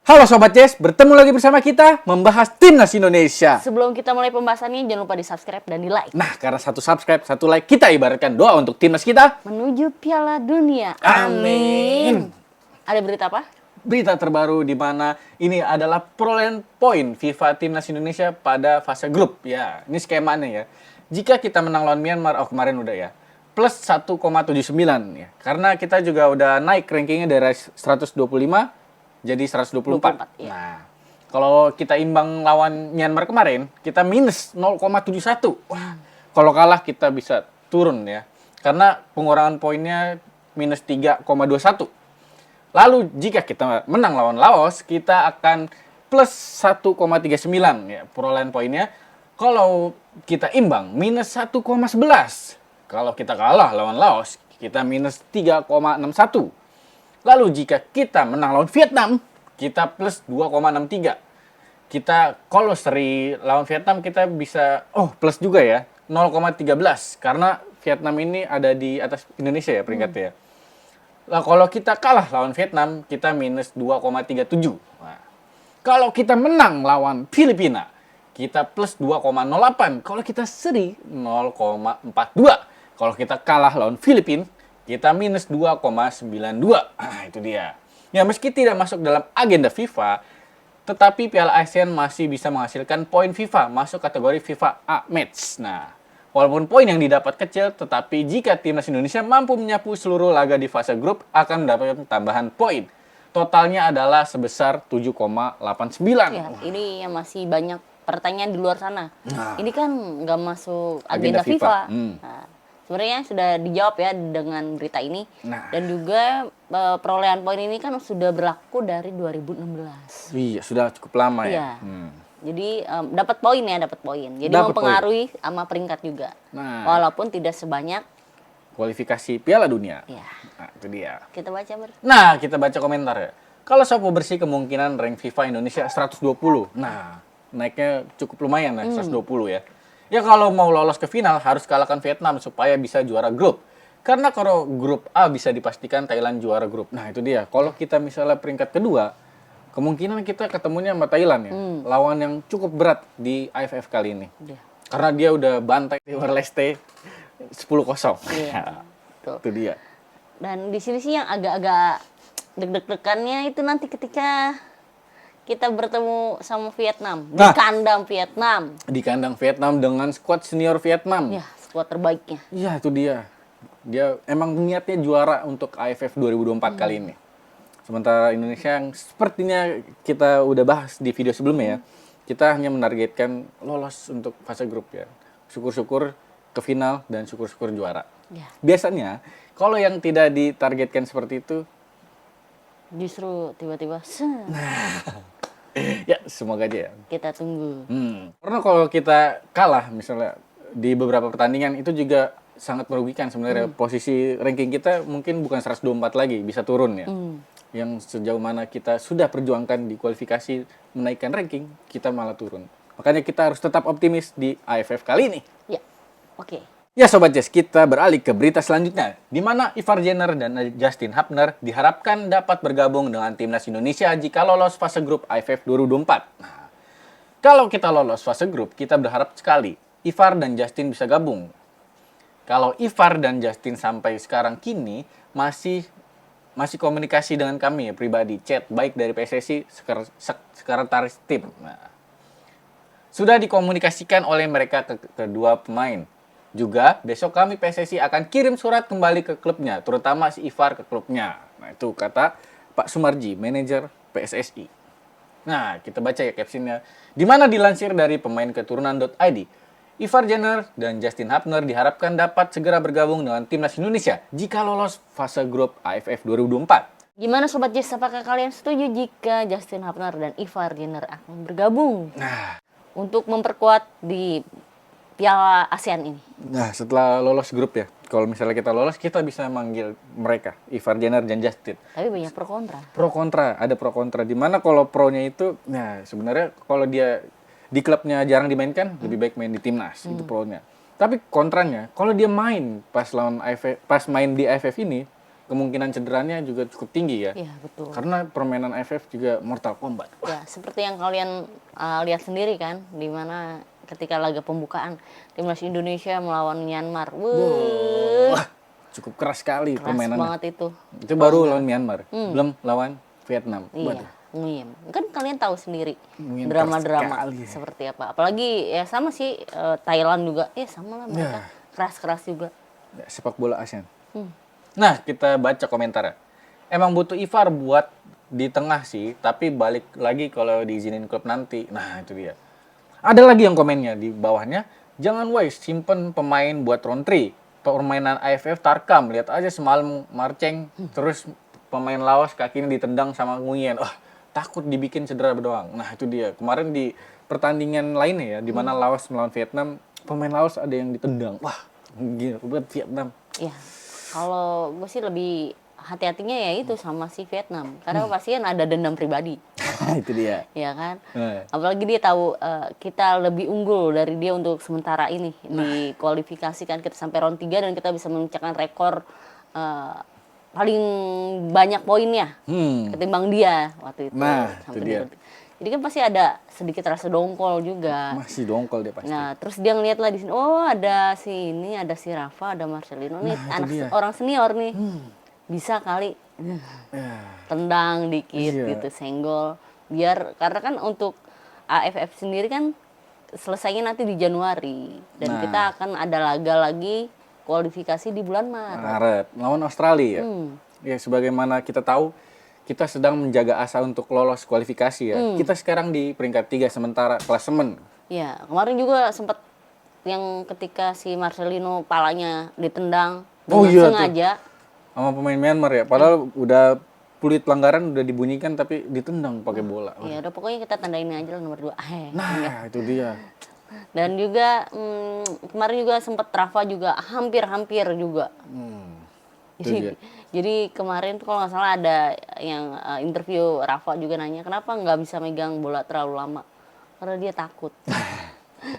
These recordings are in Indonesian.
Halo Sobat Jazz, bertemu lagi bersama kita membahas Timnas Indonesia. Sebelum kita mulai pembahasannya, jangan lupa di-subscribe dan di-like. Nah, karena satu subscribe, satu like, kita ibaratkan doa untuk Timnas kita. Menuju Piala Dunia. Amin. Ada berita apa? Berita terbaru di mana ini adalah perolehan poin FIFA Timnas Indonesia pada fase grup. Ya, ini skemanya ya. Jika kita menang lawan Myanmar, kemarin udah ya, plus 1,79 ya. Karena kita juga udah naik rankingnya dari 125 jadi 124. Ya. Nah, kalau kita imbang lawan Myanmar kemarin, kita minus 0,71. Wah, kalau kalah kita bisa turun ya. Karena pengurangan poinnya minus 3,21. Lalu jika kita menang lawan Laos, kita akan plus 1,39 ya perolehan poinnya. Kalau kita imbang minus 1,11. Kalau kita kalah lawan Laos, kita minus 3,61. Lalu jika kita menang lawan Vietnam, kita plus 2,63. Kita kalau seri lawan Vietnam kita bisa plus juga ya, 0,13 karena Vietnam ini ada di atas Indonesia ya peringkatnya. Nah, kalau kita kalah lawan Vietnam, kita minus 2,37. Nah, kalau kita menang lawan Filipina, kita plus 2,08. Kalau kita seri 0,42. Kalau kita kalah lawan Filipina, kita minus 2,92. Nah, itu dia. Ya, meski tidak masuk dalam agenda FIFA, tetapi Piala ASEAN masih bisa menghasilkan poin FIFA masuk kategori FIFA A Match. Nah, walaupun poin yang didapat kecil, tetapi jika Timnas Indonesia mampu menyapu seluruh laga di fase grup, akan mendapatkan tambahan poin. Totalnya adalah sebesar 7,89. Ya, ini yang masih banyak pertanyaan di luar sana. Nah, ini kan nggak masuk agenda FIFA. Nah, sebenarnya sudah dijawab ya dengan berita ini. Nah. Dan juga perolehan poin ini kan sudah berlaku dari 2016. Iya, sudah cukup lama ya. Iya. Jadi dapat poin ya, dapat poin. Jadi Dapet mempengaruhi sama peringkat juga. Nah. Walaupun tidak sebanyak kualifikasi Piala Dunia. ya. Nah, itu dia. Kita baca Nah, kita baca komentar ya. Kalau Sapo bersih kemungkinan rank FIFA Indonesia 120. Nah, naiknya cukup lumayan ya, 120 ya. Ya kalau mau lolos ke final harus kalahkan Vietnam supaya bisa juara grup. Karena kalau grup A bisa dipastikan Thailand juara grup. Nah, itu dia. Kalau kita misalnya peringkat kedua, kemungkinan kita ketemunya sama Thailand ya. Lawan yang cukup berat di AFF kali ini. Ya. Karena dia udah bantai Timor Leste 10-0. Iya. Itu dia. Dan di sini sih yang agak-agak deg-degannya itu nanti ketika kita bertemu sama Vietnam di kandang Vietnam. Di kandang Vietnam dengan skuad senior Vietnam. Ya, skuad terbaiknya. Iya, itu dia. Dia emang niatnya juara untuk AFF 2024 kali ini. Sementara Indonesia yang sepertinya kita udah bahas di video sebelumnya ya. Kita hanya menargetkan lolos untuk fase grup ya. Syukur-syukur ke final dan syukur-syukur juara. Ya. Biasanya kalau yang tidak ditargetkan seperti itu, justru tiba-tiba ya semoga aja ya. kita tunggu. Karena kalau kita kalah misalnya di beberapa pertandingan itu juga sangat merugikan sebenarnya. Posisi ranking kita mungkin bukan 124 lagi, bisa turun ya. Yang sejauh mana kita sudah perjuangkan di kualifikasi menaikkan ranking, kita malah turun. Makanya kita harus tetap optimis di AFF kali ini. Ya, oke. Ya Sobat Jazz, kita beralih ke berita selanjutnya, di mana Ivar Jenner dan Justin Hapner diharapkan dapat bergabung dengan Timnas Indonesia jika lolos fase grup AFF 2024. Nah, kalau kita lolos fase grup, kita berharap sekali Ivar dan Justin bisa gabung. Kalau Ivar dan Justin sampai sekarang kini masih komunikasi dengan kami ya, pribadi, chat, baik dari PSSI, sekretaris tim. Nah, sudah dikomunikasikan oleh mereka ke kedua pemain. Juga besok kami PSSI akan kirim surat kembali ke klubnya, terutama si Ivar ke klubnya. Nah, itu kata Pak Sumarji, manajer PSSI. Nah, kita baca ya captionnya. Di mana dilansir dari pemain keturunan.id, Ivar Jenner dan Justin Hapner diharapkan dapat segera bergabung dengan Timnas Indonesia jika lolos fase grup AFF 2024. Gimana Sobat Jazz, apakah kalian setuju jika Justin Hapner dan Ivar Jenner akan bergabung untuk memperkuat di Piala ASEAN ini? Nah, setelah lolos grup ya, kalau misalnya kita lolos, kita bisa manggil mereka, Ivar Jenner dan Justin. Tapi banyak pro kontra. Pro kontra, ada pro kontra. Dimana kalau pronya itu, nah sebenarnya kalau dia di klubnya jarang dimainkan, lebih baik main di timnas, itu pronya. Tapi kontranya, kalau dia main pas main di AFF ini, kemungkinan cederanya juga cukup tinggi ya. Iya, betul. Karena permainan AFF juga Mortal Kombat. Ya, seperti yang kalian lihat sendiri kan, di mana ketika laga pembukaan timnas Indonesia melawan Myanmar. Wah, cukup keras sekali Keras permainannya. banget itu. Itu baru lawan Myanmar, belum lawan Vietnam. Iya, Waduh, nguyem. Kan kalian tahu sendiri Nguyem drama-drama keras sekali. seperti apa. Apalagi ya sama sih Thailand juga. Ya sama lah mereka. Ya. Keras-keras juga. Ya, sepak bola ASEAN. Nah, kita baca komentarnya. Emang butuh Ivar buat di tengah sih, tapi balik lagi kalau diizinin klub nanti. Nah, itu dia. Ada lagi yang komennya di bawahnya, jangan wise simpen pemain buat round 3. Permainan AFF Tarkam, lihat aja semalam Marceng, terus pemain Laos kakinya ditendang sama Nguyen. Takut dibikin cedera doang. Nah, itu dia. Kemarin di pertandingan lainnya ya, di mana Laos melawan Vietnam, pemain Laos ada yang ditendang. Wah, gila buat Vietnam. Ya, kalau gue sih lebih hati-hatinya ya itu sama si Vietnam. Karena pasti kan ada dendam pribadi. Itu dia. Ya kan? Nah. Apalagi dia tahu kita lebih unggul dari dia untuk sementara ini di kualifikasi kan kita sampai round 3 dan kita bisa memecahkan rekor paling banyak poinnya ketimbang dia waktu itu. Nah, sampai itu dia. Jadi kan pasti ada sedikit rasa dongkol juga. Masih dongkol dia pasti. Nah, terus dia ngeliat lah di sini, oh ada si ini, ada si Rafa, ada Marcelino nih, anak dia. orang senior nih. Bisa kali Ya. tendang dikit Iya. gitu, senggol. Biar karena kan untuk AFF sendiri kan selesainya nanti di Januari dan Nah. kita akan ada laga lagi kualifikasi di bulan Maret. Maret lawan Australia ya. Ya sebagaimana kita tahu kita sedang menjaga asa untuk lolos kualifikasi ya. Kita sekarang di peringkat 3 sementara klasemen. Ya, kemarin juga sempat yang ketika si Marcelino palanya ditendang Oh dengan iya sengaja. Sama pemain Myanmar ya. Padahal udah peluit pelanggaran udah dibunyikan tapi ditendang pakai bola. Ya udah pokoknya kita tandain aja lah nomor 2. Nah, itu dia. Dan juga kemarin juga sempat Rafa juga hampir juga. Itu dia. Jadi kemarin tuh kalau nggak salah ada yang interview Rafa juga nanya kenapa nggak bisa megang bola terlalu lama, karena dia takut.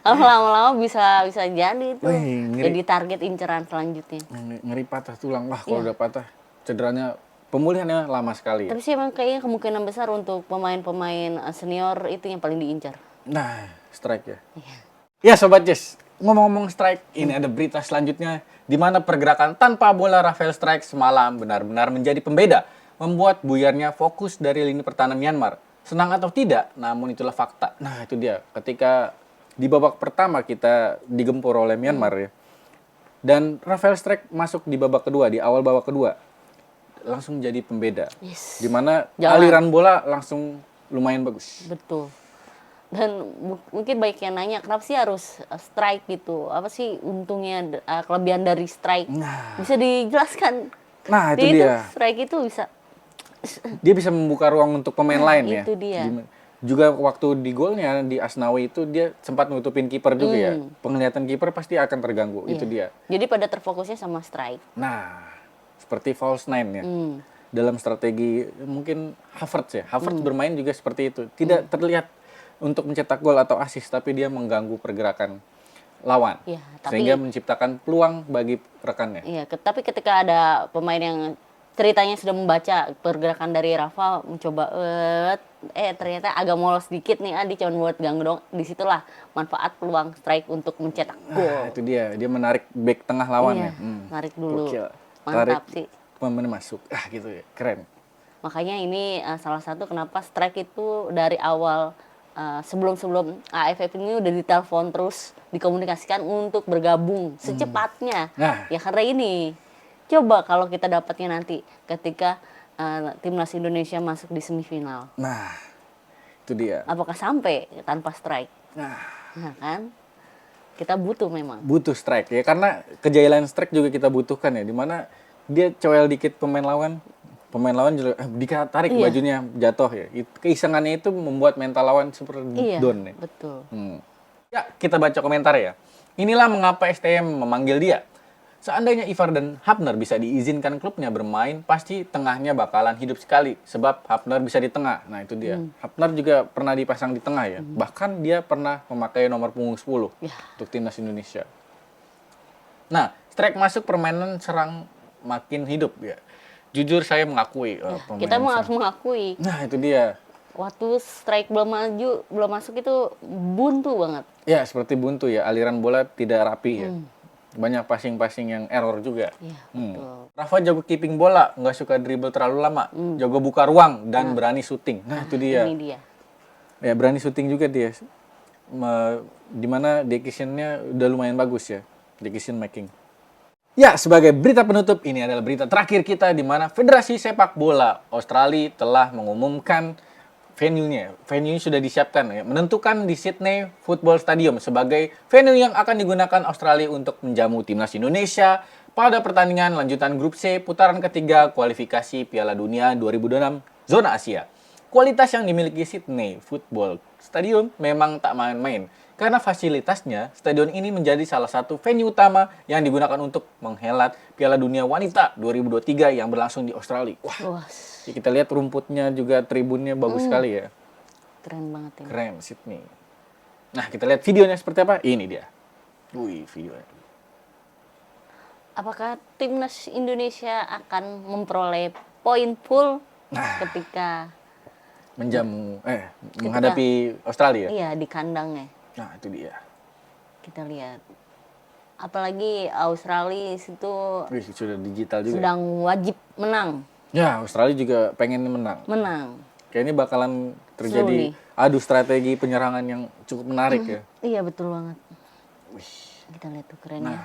Lama-lama bisa jadi itu Wih, ngeri. jadi target inceran selanjutnya. Ngeri patah tulang. Wah, kalau udah patah cederanya pemulihannya lama sekali. Tapi sih emang kayaknya kemungkinan besar untuk pemain-pemain senior itu yang paling diincar. Nah, strike ya. Ya Sobat Jess, ngomong-ngomong strike, ini ada berita selanjutnya di mana pergerakan tanpa bola Rafael Strike semalam benar-benar menjadi pembeda, membuat buyarnya fokus dari lini pertahanan Myanmar. Senang atau tidak, namun itulah fakta. Nah, itu dia. Ketika di babak pertama kita digempur oleh Myanmar ya. Dan Rafael Strike masuk di babak kedua, di awal babak kedua. Langsung jadi pembeda. Yes. Di mana Jalan. aliran bola langsung lumayan bagus. Betul. Dan mungkin banyak yang nanya kenapa sih harus strike gitu? Apa sih untungnya kelebihan dari strike? Nah. Bisa dijelaskan? Nah, itu Jadi dia. strike itu bisa Dia bisa membuka ruang untuk pemain lain ya. itu dia. Juga waktu di golnya di Asnawi itu dia sempat nutupin kiper juga ya. Penglihatan kiper pasti akan terganggu. Itu dia. Jadi pada terfokusnya sama strike. Nah, seperti false nine ya. Dalam strategi mungkin Havertz ya. Havertz bermain juga seperti itu. Tidak terlihat untuk mencetak gol atau assist, tapi dia mengganggu pergerakan lawan. Iya, tapi Sehingga menciptakan peluang bagi rekannya. iya, tapi ketika ada pemain yang ceritanya sudah membaca pergerakan dari Rafa mencoba ternyata agak molos dikit nih, dia cuma buat ganggu dong. Disitulah manfaat peluang strike untuk mencetak gol. Nah, itu dia. Dia menarik back tengah lawannya. Iya, narik dulu. Gokil. Mantap Tarik sih. pemain masuk. Gitu ya. Keren. Makanya ini salah satu kenapa strike itu dari awal sebelum AFF ini udah ditelepon terus dikomunikasikan untuk bergabung secepatnya. Nah. Ya karena ini coba kalau kita dapatnya nanti ketika timnas Indonesia masuk di semifinal. Nah, itu dia. Apakah sampai tanpa strike? Nah, Nah kan kita butuh memang. butuh strike ya, karena kejayaan strike juga kita butuhkan ya, dimana dia coel dikit pemain lawan juga ditarik Iya. bajunya jatuh ya. Keisengannya itu membuat mental lawan super Iya, down ya. betul. Ya, kita baca komentar ya. Inilah mengapa STM memanggil dia. Seandainya Ivar dan Hapner bisa diizinkan klubnya bermain, pasti tengahnya bakalan hidup sekali. Sebab Hapner bisa di tengah. Nah, itu dia. Hapner juga pernah dipasang di tengah ya. Bahkan dia pernah memakai nomor punggung 10 Ya. untuk timnas Indonesia. Nah, strike masuk permainan serang makin hidup ya. Jujur saya mengakui pemain Kita harus mengakui. Nah, itu dia. Waktu strike belum masuk itu buntu banget. Ya, seperti buntu ya, aliran bola tidak rapi ya. Banyak passing-passing yang error juga. Iya, betul. Rafa jago keeping bola, nggak suka dribble terlalu lama, jago buka ruang dan berani syuting. Nah, itu dia. Ini dia. Ya, berani syuting juga dia. Dimana decision-nya udah lumayan bagus ya, decision making. Ya, sebagai berita penutup, ini adalah berita terakhir kita di mana Federasi Sepak Bola Australia telah mengumumkan venue-nya. Venue sudah disiapkan ya, menentukan di Sydney Football Stadium sebagai venue yang akan digunakan Australia untuk menjamu timnas Indonesia pada pertandingan lanjutan grup C putaran ketiga kualifikasi Piala Dunia 2026 zona Asia. Kualitas yang dimiliki Sydney Football Stadium memang tak main-main. Karena fasilitasnya, stadion ini menjadi salah satu venue utama yang digunakan untuk menghelat Piala Dunia Wanita 2023 yang berlangsung di Australia. Wah, ya kita lihat rumputnya juga tribunnya bagus sekali ya. Keren banget ini. Keren, Sydney. Nah, kita lihat videonya seperti apa. Ini dia. Wih, videonya. Apakah timnas Indonesia akan memperoleh poin full ketika menghadapi Australia? Iya, di kandangnya. Nah, itu dia. Kita lihat. Apalagi Australia itu Wih, sudah digital juga. sedang wajib menang. Ya, Australia juga pengen menang. Menang. Kayaknya bakalan terjadi adu strategi penyerangan yang cukup menarik ya. Iya, betul banget. Wih. Kita lihat tuh keren ya.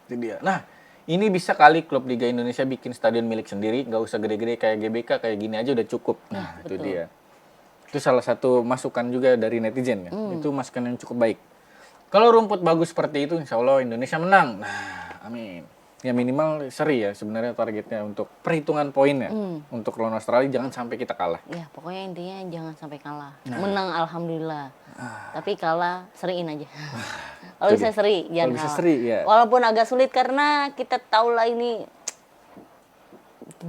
Itu dia. Nah, ini bisa kali klub Liga Indonesia bikin stadion milik sendiri, nggak usah gede-gede kayak GBK, kayak gini aja udah cukup. Nah, itu betul. dia. Itu salah satu masukan juga dari netizen ya. Itu masukan yang cukup baik. Kalau rumput bagus seperti itu, insya Allah Indonesia menang. Nah, amin. Ya minimal seri ya sebenarnya targetnya untuk perhitungan poinnya. Untuk lawan Australia jangan sampai kita kalah. Ya, pokoknya intinya jangan sampai kalah. Menang alhamdulillah. Tapi kalah seriin aja. Kalau bisa seri, jangan Kalau bisa kalah. seri, ya. Walaupun agak sulit karena kita tahu lah ini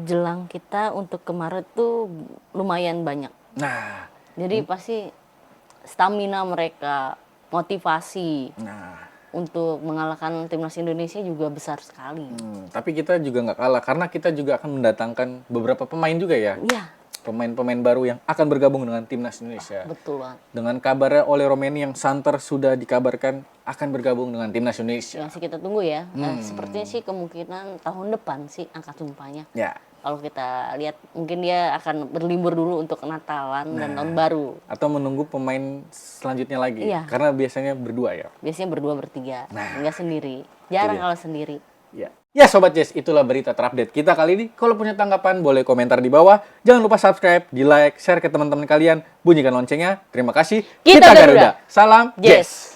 jelang kita untuk ke Maret tuh lumayan banyak. Nah, Jadi pasti stamina mereka, motivasi untuk mengalahkan timnas Indonesia juga besar sekali. tapi kita juga nggak kalah karena kita juga akan mendatangkan beberapa pemain juga ya. Iya, Pemain-pemain baru yang akan bergabung dengan timnas Indonesia. betul banget. Dengan kabarnya oleh Romeni yang santer sudah dikabarkan akan bergabung dengan timnas Indonesia. Yang sih kita tunggu ya. Nah, sepertinya sih kemungkinan tahun depan sih angkat sumpahnya. Ya. Kalau kita lihat mungkin dia akan berlibur dulu untuk Natalan dan tahun baru. Atau menunggu pemain selanjutnya lagi. Iya. Karena biasanya berdua ya. Biasanya berdua bertiga, nggak sendiri. Jarang dia. kalau sendiri. Ya. Ya Sobat Jazz, itulah berita terupdate kita kali ini. Kalau punya tanggapan boleh komentar di bawah. Jangan lupa subscribe, di like, share ke teman-teman kalian. Bunyikan loncengnya. Terima kasih. Kita Garuda. Salam Jazz.